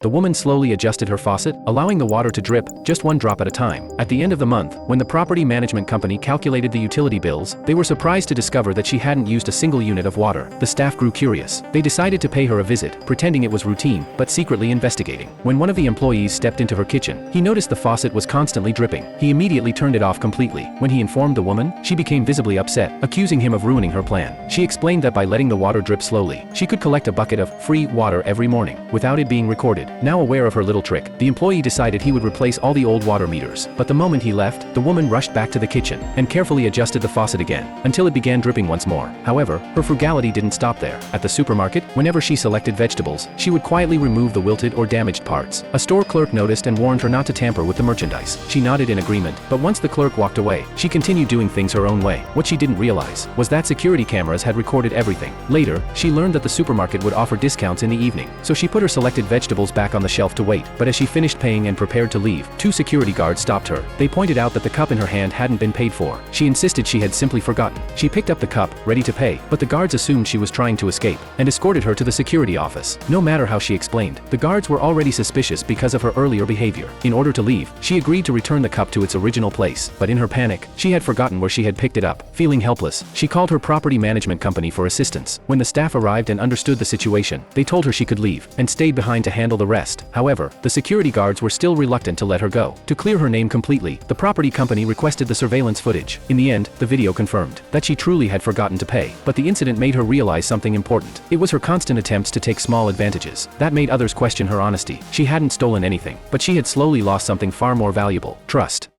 The woman slowly adjusted her faucet, allowing the water to drip, just one drop at a time. At the end of the month, when the property management company calculated the utility bills, they were surprised to discover that she hadn't used a single unit of water. The staff grew curious. They decided to pay her a visit, pretending it was routine, but secretly investigating. When one of the employees stepped into her kitchen, he noticed the faucet was constantly dripping. He immediately turned it off completely. When he informed the woman, she became visibly upset, accusing him of ruining her plan. She explained that by letting the water drip slowly, she could collect a bucket of free water every morning, without it being recorded. Now aware of her little trick, the employee decided he would replace all the old water meters. But the moment he left, the woman rushed back to the kitchen and carefully adjusted the faucet again, until it began dripping once more. However, her frugality didn't stop there. At the supermarket, whenever she selected vegetables, she would quietly remove the wilted or damaged parts. A store clerk noticed and warned her not to tamper with the merchandise. She nodded in agreement, but once the clerk walked away, she continued doing things her own way. What she didn't realize was that security cameras had recorded everything. Later, she learned that the supermarket would offer discounts in the evening, so she put her selected vegetables back on the shelf to wait. But as she finished paying and prepared to leave, two security guards stopped her. They pointed out that the cup in her hand hadn't been paid for. She insisted she had simply forgotten. She picked up the cup, ready to pay, but the guards assumed she was trying to escape, and escorted her to the security office. No matter how she explained, the guards were already suspicious because of her earlier behavior. In order to leave, she agreed to return the cup to its original place, but in her panic, she had forgotten where she had picked it up. Feeling helpless, she called her property management company for assistance. When the staff arrived and understood the situation, they told her she could leave, and stayed behind to handle the rest. However, the security guards were still reluctant to let her go. To clear her name completely, the property company requested the surveillance footage. In the end, the video confirmed that she truly had forgotten to pay. But the incident made her realize something important. It was her constant attempts to take small advantages that made others question her honesty. She hadn't stolen anything, but she had slowly lost something far more valuable: trust.